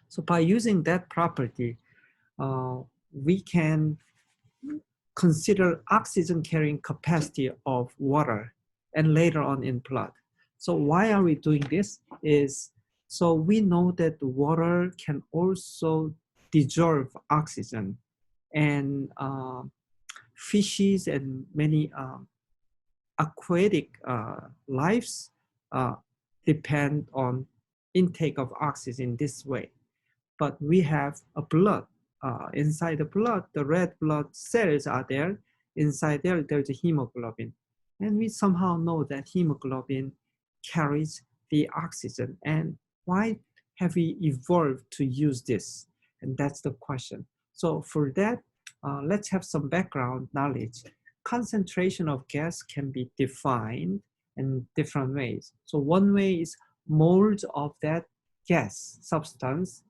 So by using that property, we can consider oxygen carrying capacity of water and later on in blood. So why are we doing this? Is so we know that water can also dissolve oxygen, and fishes and many aquatic lives depend on intake of oxygen this way. But we have a blood. Inside the blood, the red blood cells are there. Inside there, there's a hemoglobin. And we somehow know that hemoglobin carries the oxygen. And why have we evolved to use this? And that's the question. So for that, let's have some background knowledge. Concentration of gas can be defined in different ways. So one way is moles of that gas substance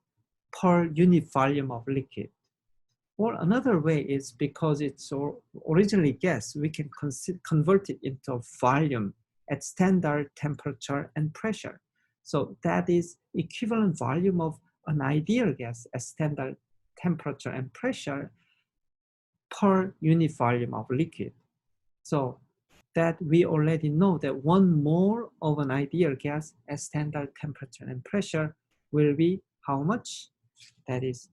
per unit volume of liquid. Or another way is because it's originally gas, we can convert it into volume at standard temperature and pressure. So that is equivalent volume of an ideal gas at standard temperature and pressure per unit volume of liquid. So that we already know that 1 mole of an ideal gas at standard temperature and pressure will be how much? That is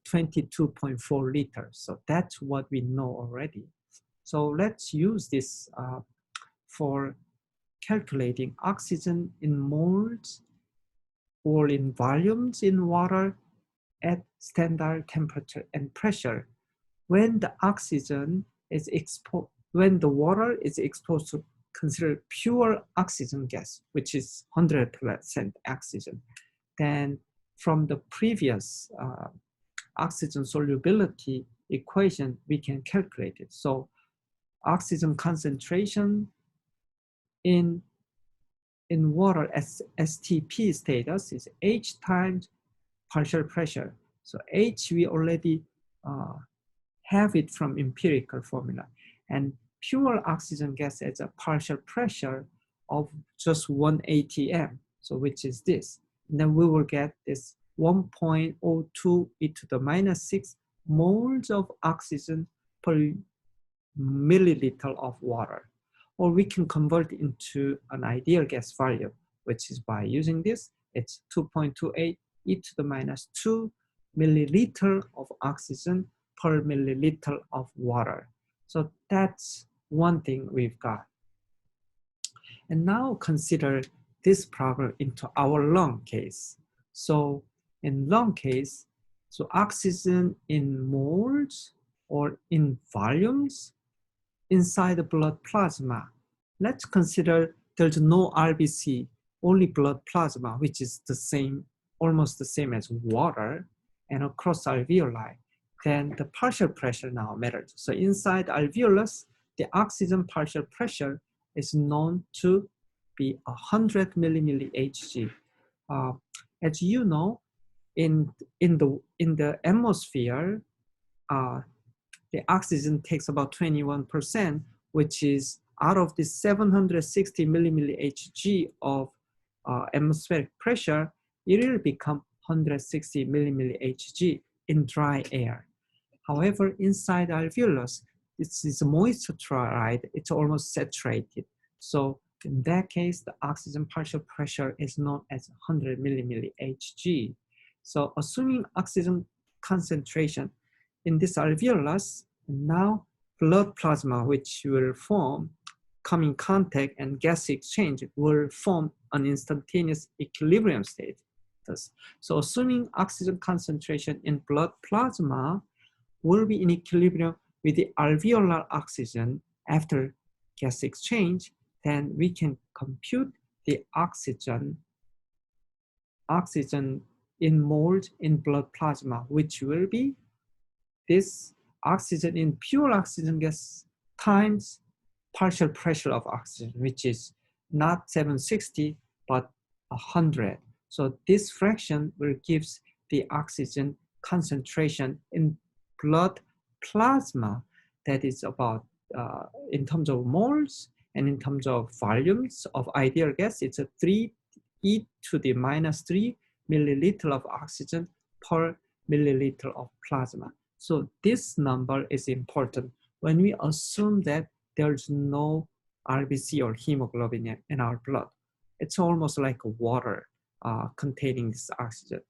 22.4 liters. So that's what we know already. So let's use this for calculating oxygen in moles or in volumes in water at standard temperature and pressure. When the oxygen is exposed, when the water is exposed to consider pure oxygen gas, which is 100% oxygen, then from the previous oxygen solubility equation, we can calculate it. So oxygen concentration in water as STP status is H times partial pressure. So H, we already have it from empirical formula. And pure oxygen gas has a partial pressure of just 1 atm, so which is this. And then we will get this 1.02 e to the minus 6 moles of oxygen per milliliter of water. Or we can convert it into an ideal gas volume, which is by using this, it's 2.28 e to the minus 2 milliliter of oxygen per milliliter of water. So that's one thing we've got. And now consider this problem into our lung case. So in lung case, so oxygen in moles or in volumes inside the blood plasma. Let's consider there's no RBC, only blood plasma, which is the same, almost the same as water, and across alveoli. Then the partial pressure now matters. So inside alveolus, the oxygen partial pressure is known to be 100 millimilli Hg. As you know, in the atmosphere, the oxygen takes about 21%, which is out of the 760 millimilli Hg of atmospheric pressure, it will become 160 millimilli Hg in dry air. However, inside alveolus, this is moisture, it's almost saturated. So in that case, the oxygen partial pressure is known as 100 millimilli Hg. So assuming oxygen concentration in this alveolus, now blood plasma, which will form, come in contact and gas exchange will form an instantaneous equilibrium state. So assuming oxygen concentration in blood plasma will be in equilibrium with the alveolar oxygen after gas exchange, then we can compute the oxygen in moles in blood plasma, which will be this oxygen in pure oxygen gas times partial pressure of oxygen, which is not 760, but 100. So this fraction will give the oxygen concentration in blood plasma that is about, in terms of moles and in terms of volumes of ideal gas, it's a 3 e to the minus 3 milliliter of oxygen per milliliter of plasma. So this number is important when we assume that there's no RBC or hemoglobin in our blood. It's almost like water containing this oxygen.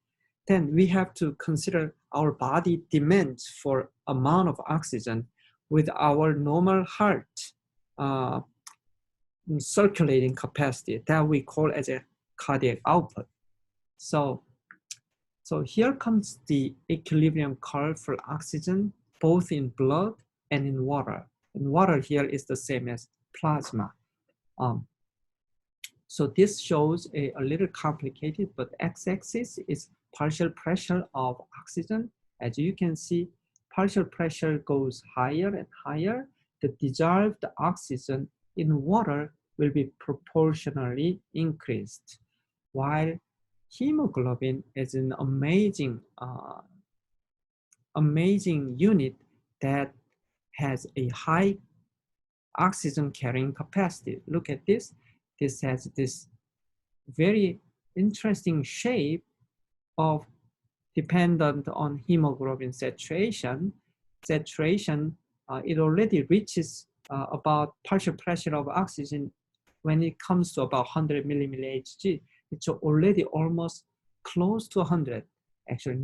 Then we have to consider our body demands for amount of oxygen with our normal heart circulating capacity that we call as a cardiac output. So here comes the equilibrium curve for oxygen, both in blood and in water. And water here is the same as plasma. So this shows a little complicated, but x-axis is partial pressure of oxygen. As you can see, partial pressure goes higher and higher. The dissolved oxygen in water will be proportionally increased, while hemoglobin is an amazing unit that has a high oxygen carrying capacity. Look at this. This has this very interesting shape of dependent on hemoglobin saturation. It already reaches about partial pressure of oxygen when it comes to about 100 millimilli Hg. It's already almost close to 100, actually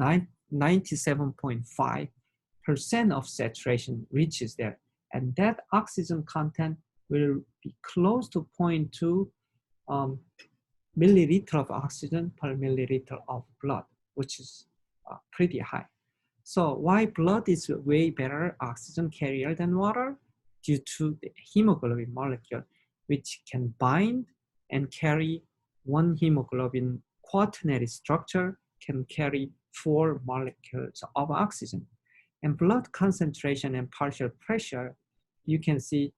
97.5% of saturation reaches there. And that oxygen content will be close to 0.2 milliliter of oxygen per milliliter of blood, which is pretty high. So why blood is way better oxygen carrier than water? Due to the hemoglobin molecule, which can bind and carry one hemoglobin quaternary structure, can carry 4 molecules of oxygen. And blood concentration and partial pressure, you can see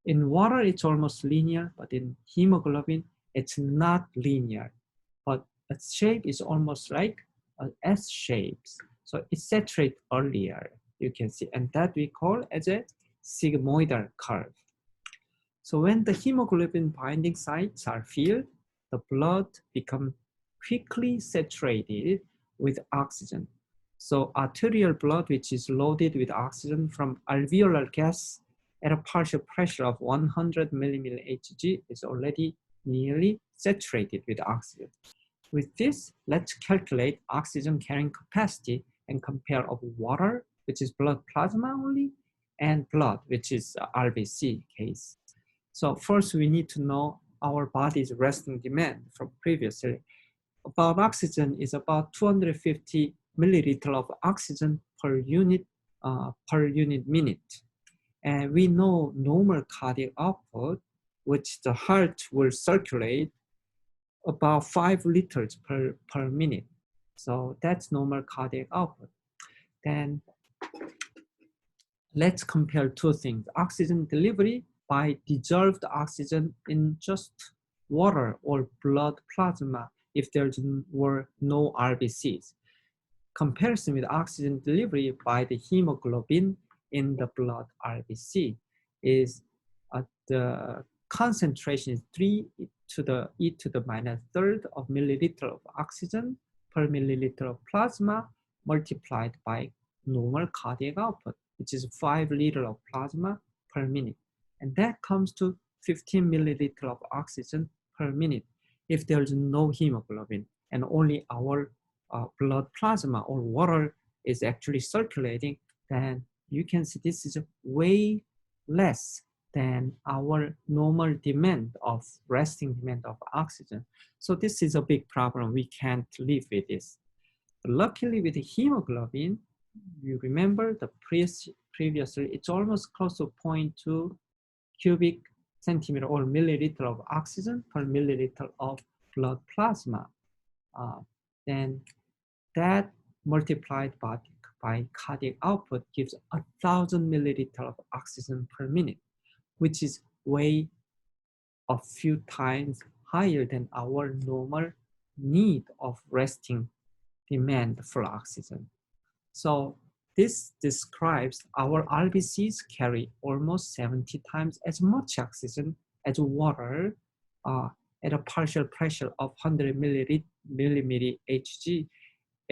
in water, it's almost linear, but in hemoglobin, it's not linear, but its shape is almost like an S shape. So it saturates earlier, you can see, and that we call as a sigmoidal curve. So when the hemoglobin binding sites are filled, the blood becomes quickly saturated with oxygen. So arterial blood, which is loaded with oxygen from alveolar gas at a partial pressure of 100 millimilli Hg, is already nearly saturated with oxygen. With this, let's calculate oxygen carrying capacity and compare of water, which is blood plasma only, and blood, which is RBC case. So first we need to know our body's resting demand from previously. About oxygen is about 250 milliliter of oxygen per unit minute. And we know normal cardiac output, which the heart will circulate about 5 liters per minute. So that's normal cardiac output. Then let's compare two things. Oxygen delivery by dissolved oxygen in just water or blood plasma if there were no RBCs. Comparison with oxygen delivery by the hemoglobin in the blood RBC is the concentration is 3 to the e to the minus third of milliliter of oxygen per milliliter of plasma multiplied by normal cardiac output, which is 5 liters of plasma per minute. And that comes to 15 milliliter of oxygen per minute if there's no hemoglobin and only our blood plasma or water is actually circulating, then you can see this is way less than our normal demand of resting demand of oxygen. So this is a big problem. We can't live with this. Luckily with the hemoglobin, you remember the previously, it's almost close to 0.2 cubic centimeter or milliliter of oxygen per milliliter of blood plasma. Then that multiplied by cardiac output gives 1,000 milliliter of oxygen per minute, which is way a few times higher than our normal need of resting demand for oxygen. So this describes our RBCs carry almost 70 times as much oxygen as water at a partial pressure of 100 millimilli Hg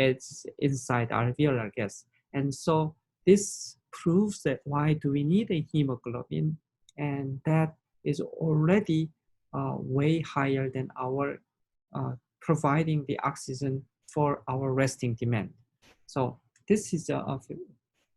it's inside alveolar gas. And so this proves that why do we need a hemoglobin, and that is already way higher than our providing the oxygen for our resting demand. So this is